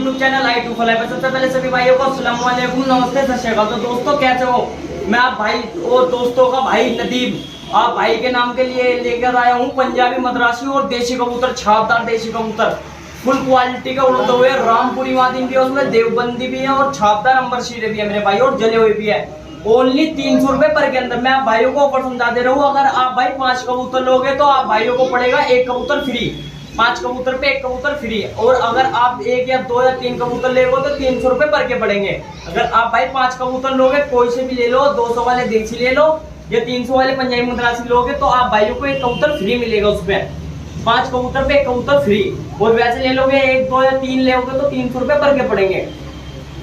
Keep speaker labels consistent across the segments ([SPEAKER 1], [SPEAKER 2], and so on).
[SPEAKER 1] YouTube channel I to फलाई पर सबसे पहले सभी भाइयों को अस्सलाम वालेकुम, नमस्ते, सत श्री अकाल। तो दोस्तों कैसे हो? मैं आप भाई और दोस्तों का भाई नदीम आप भाई के नाम के लिए लेकर आया हूँ पंजाबी मद्रासी और देसी कबूतर, छापदार देसी कबूतर फुल क्वालिटी का उड़ते हुए। रामपुरी मादिन भी है उसमें, देवबंदी भी है और छापदार अंबर शीरे भी है मेरे भाई, और जले हुए भी है। ओनली 300 रुपए पर के अंदर। मैं आप भाइयों को ऑफर समझा दे रहा हूँ। अगर आप भाई 5 कबूतर लोगे तो आप भाइयों को पड़ेगा 1 कबूतर फ्री। 5 कबूतर पे 1 कबूतर फ्री। और अगर आप 1 या 2 या 3 कबूतर लेगो तो 300 रुपए पर के पड़ेंगे। अगर आप भाई 5 कबूतर लोगे, कोई से भी ले लो, 200 वाले देसी ले लो या 300 वाले पंजाबी मद्रासी लोगे तो आप भाइयों को 1 कबूतर फ्री मिलेगा उसमें। 5 कबूतर पे 1 कबूतर फ्री। और वैसे ले लोगे 1, 2 या 3 लोगे तो 300 रुपए पर के पड़ेंगे।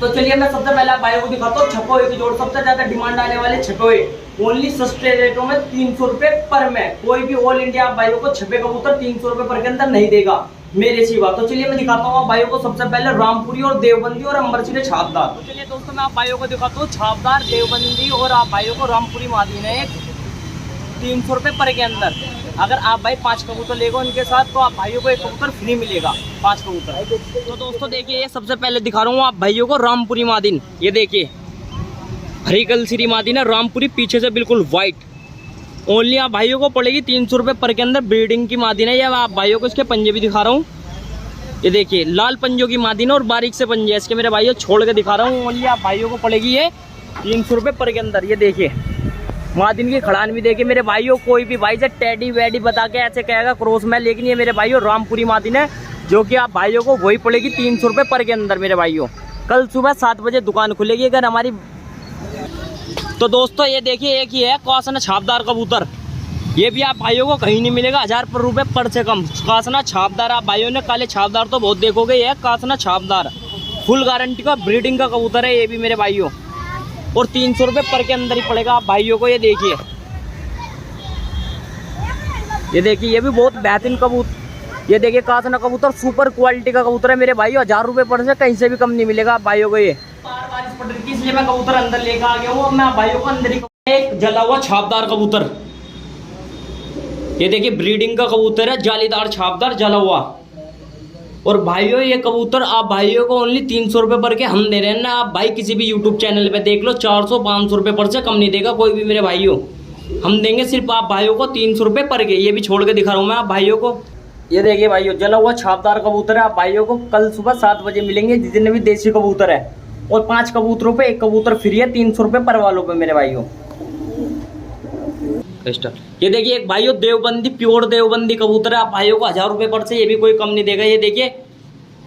[SPEAKER 1] तो चलिए मैं सबसे पहले आप भाइयों को दिखाता हूँ छपोए की जोड़। सबसे ज्यादा डिमांड आने वाले छपोए, ओनली सस्ते रेटों में 300 रुपए पर में। कोई भी ऑल इंडिया आप भाइयों को छपे कबूतर 300 रुपए पर के अंदर नहीं देगा मेरे सिवा। तो चलिए मैं दिखाता हूँ आप भाइयों को सबसे पहले रामपुरी और देवबंदी और अंबरचीरे छापदार। तो चलिए दोस्तों मैं आप भाइयों को दिखाता हूँ छापदार, देवबंदी और आप भाइयों को रामपुरी मादीन है 300 रुपए पर के अंदर। अगर आप भाई 5 कबूतर लेगो उनके साथ तो आप भाइयों को 1 कबूतर फ्री मिलेगा, 5 कबूतर। तो दोस्तों देखिए, ये सबसे पहले दिखा रहा हूँ आप भाइयों को रामपुरी मादिन। ये देखिए हरी कलसिरी मादिन है रामपुरी, पीछे से बिल्कुल व्हाइट। ओनली आप भाइयों को पड़ेगी 300 रुपए पर के अंदर। ब्रीडिंग की मादिन है। ये आप भाइयों को इसके पंजे भी दिखा रहा हूँ। ये देखिए लाल पंजों की मादिन और बारीक से पंजे इसके मेरे भाइयों छोड़ के दिखा रहा हूँ। ओनली आप भाइयों को पड़ेगी ये 300 रुपए पर के अंदर। ये देखिए मादिन की खड़ान भी देखिए मेरे भाइयों। कोई भी भाई से टेडी वेडी बता के ऐसे कहेगा क्रॉस में, लेकिन ये मेरे भाइयों रामपुरी मादिन है जो कि आप भाइयों को वही पड़ेगी 300 रुपए पर के अंदर मेरे भाइयों। कल सुबह 7 बजे दुकान खुलेगी अगर हमारी। तो दोस्तों ये देखिए एक ही है कासना छापदार कबूतर। ये भी आप भाइयों को कहीं नहीं मिलेगा 1000 रुपए पर से कम। कासना छापदार आप भाइयों ने काले छापदार तो बहुत देखोगे, ये कासना छापदार फुल गारंटी का ब्रीडिंग का कबूतर है ये भी मेरे भाइयों। और 300 रुपए पर के अंदर ही पड़ेगा आप भाइयों को। ये देखिए ये भी बहुत बेहतरीन कबूतर। ये देखिए कासना कबूतर सुपर क्वालिटी का कबूतर है मेरे भाइयों। 1000 रुपए पर से कहीं से भी कम नहीं मिलेगा आप भाइयों को। ये बारिश पड़ रही थी इसलिए मैं कबूतर अंदर लेकर आ गया हूँ। अब मैं आप भाइयों को अंदर ही एक जला हुआ छापदार कबूतर। ये देखिए ब्रीडिंग का कबूतर है, जालीदार छापदार जला हुआ। और भाइयों ये कबूतर आप भाइयों को ओनली 300 रुपए पर के हम दे रहे हैं ना। आप भाई किसी भी यूट्यूब चैनल पे देख लो, 400-500 रुपए पर से कम नहीं देगा कोई भी मेरे भाइयों। हम देंगे सिर्फ आप भाइयों को 300 रुपए पर के। ये भी छोड़ के दिखा रहा हूँ मैं आप भाइयों को। ये देखिए भाइयों जला हुआ छापदार कबूतर है। आप भाइयों को कल सुबह 7 बजे मिलेंगे जितने भी देसी कबूतर है। और 5 कबूतरों पे 1 कबूतर फ्री है 300 रुपए पर वालों पे मेरे भाइयों। ये देखिए एक भाइयों देवबंदी, प्योर देवबंदी कबूतर है। आप भाइयों को 1000 रुपए पर से ये भी कोई कम नहीं देगा। ये देखिए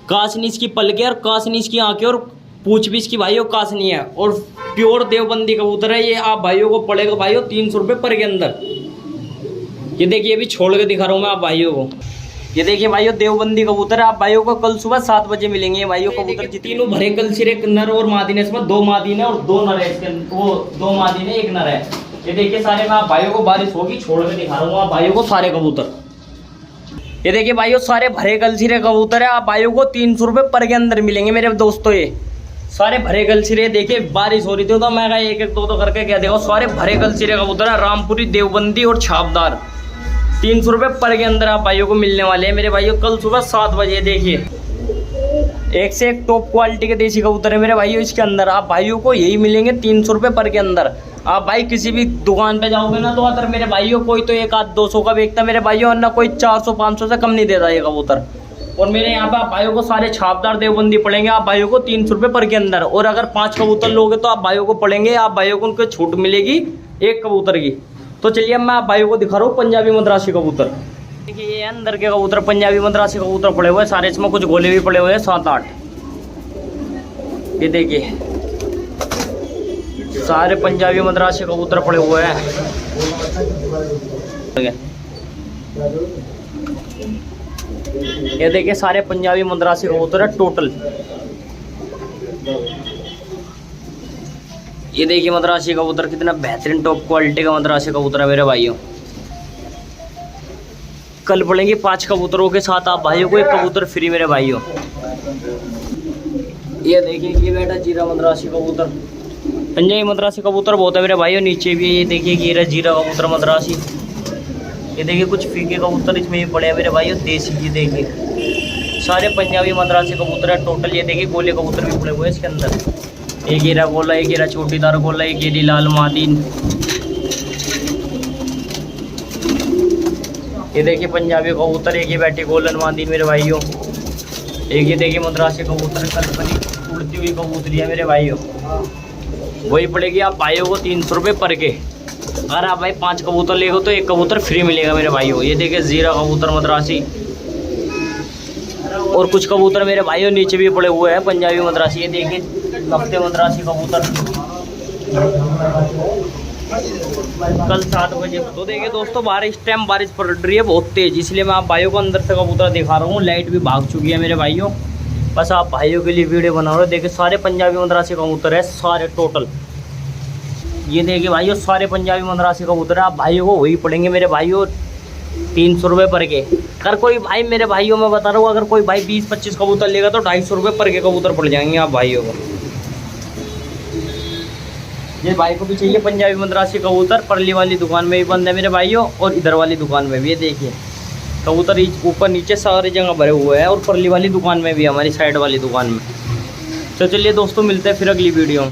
[SPEAKER 1] कासनी इसकी पलके और कासनी इसकी आंखें और पूछ भी इसकी भाइयों कासनी है। और प्योर देवबंदी कबूतर है ये। आप भाइयों को पड़ेगा भाइयों 300 रुपए पर के अंदर। ये देखिए ये भी छोड़ के दिखा रहा हूँ मैं आप भाइयों को। ये देखिए भाइयों देवबंदी कबूतर है। आप भाइयों को कल सुबह 7 बजे मिलेंगे भाइयों कबूतर। तीनों भरे कलसिरे नर और मादीन है। इसमें 2 मादीन है और 2 नर है इसके। वो 2 मादीन है 1 नर है। ये देखिए सारे मैं आप भाइयों को बारिश होगी छोड़ के दिखा रहा हूँ आप भाइयों को सारे कबूतर। ये देखिए भाइयों सारे भरे गलसिरे कबूतर है। आप भाइयों को 300 रुपए पर के अंदर मिलेंगे मेरे दोस्तों। ये सारे भरे गलसिरे देखिए बारिश हो रही थी तो मैं कहा 1-1 करके क्या देखो। सारे भरे गलसिरे कबूतर है रामपुरी, देवबंदी और छापदार। 300 रुपए पर के अंदर आप भाइयों को मिलने वाले हैं मेरे भाइयों कल सुबह 7 बजे। देखिए एक से एक टॉप क्वालिटी के देसी कबूतर है मेरे भाइयों इसके अंदर। आप भाइयों को यही मिलेंगे 300 रुपए पर के अंदर। आप भाई किसी भी दुकान पे जाओगे ना तो अगर मेरे भाइयों कोई तो 1-200 का बेचता मेरे भाइयों, और ना कोई 400-500 से कम नहीं देता ये कबूतर। और मेरे यहाँ पे आप भाइयों को सारे छापदार देवबंदी पड़ेंगे आप भाइयों को 300 रुपए पर के अंदर। और अगर 5 कबूतर लोगे तो आप भाइयों को पड़ेंगे, आप भाइयों को उनको छूट मिलेगी 1 कबूतर की। तो चलिए मैं आप भाइयों को दिखा रहा हूँ पंजाबी मद्रासी कबूतर। देखिए ये अंदर के कबूतर पंजाबी मद्रासी कबूतर पड़े हुए सारे। इसमें कुछ गोले भी पड़े हुए हैं 7-8। ये देखिए सारे पंजाबी मद्रासी कबूतर पड़े हुए हैं। ये देखिए सारे पंजाबी मद्रासी कबूतर है टोटल। ये देखिए मद्रासी कबूतर कितना बेहतरीन टॉप क्वालिटी का मद्रासी कबूतर है मेरे भाइयों। कल पड़ेंगे 5 कबूतरों के साथ आप भाइयों को 1 कबूतर फ्री मेरे भाइयों। ये देखिए ये बेटा जीरा मद्रासी कबूतर। पंजाबी मद्रासी कबूतर बहुत है मेरे भाइयों। नीचे भी ये देखिए ये रहा जीरा कबूतर मद्रासी। ये देखिए कुछ फीके कबूतर इसमें भी पड़े हैं मेरे भाइयों देसी। ये देखिए सारे पंजाबी मद्रासी कबूतर है टोटल। ये देखिए गोले कबूतर भी पड़े हुए हैं इसके अंदर। एक हीरा गोला, एक हीरा छोटीदार गोला, एक हीरी लाल मादीन। ये देखिए पंजाबी कबूतर, एक ही बैठी गोलन मादीन मेरे भाइयों। एक ये देखिए मद्रासी कबूतर कलपनी उड़ती हुई कबूतरी है मेरे भाइयों। वही पड़ेगी आप भाइयों को 300 रुपये पर के। अगर आप भाई 5 कबूतर लेगो तो 1 कबूतर फ्री मिलेगा मेरे भाइयों। ये देखिए जीरा कबूतर मद्रासी, और कुछ कबूतर मेरे भाइयों नीचे भी पड़े हुए हैं पंजाबी मद्रासी। ये देखिए लफ्ते मद्रासी कबूतर कल 7 बजे। तो देखिए दोस्तों बाहर इस टाइम बारिश पड़ रही है बहुत तेज, इसलिए मैं आप भाइयों को अंदर से कबूतर दिखा रहा हूँ। लाइट भी भाग चुकी है मेरे भाइयों, बस आप भाइयों के लिए वीडियो बना रहा हूँ। देखिए सारे पंजाबी मद्रासी कबूतर है सारे टोटल। ये देखिए भाइयों सारे पंजाबी मद्रासी कबूतर है, आप भाइयों को वही पड़ेंगे मेरे भाइयों 300 रुपये पर के। अगर कोई भाई मेरे भाइयों मैं बता रहा हूँ, अगर कोई भाई 20-25 कबूतर लेगा तो 250 रुपये पर के कबूतर पड़ जाएंगे आप भाइयों को। ये भाई को भी चाहिए पंजाबी मद्रासी कबूतर, परली वाली दुकान में भी बंद है मेरे भाइयों, और इधर वाली दुकान में भी। ये देखिए कबूतर ऊपर नीचे सारी जगह भरे हुए हैं, और परली वाली दुकान में भी, हमारी साइड वाली दुकान में। तो चलिए दोस्तों मिलते हैं फिर अगली वीडियो में।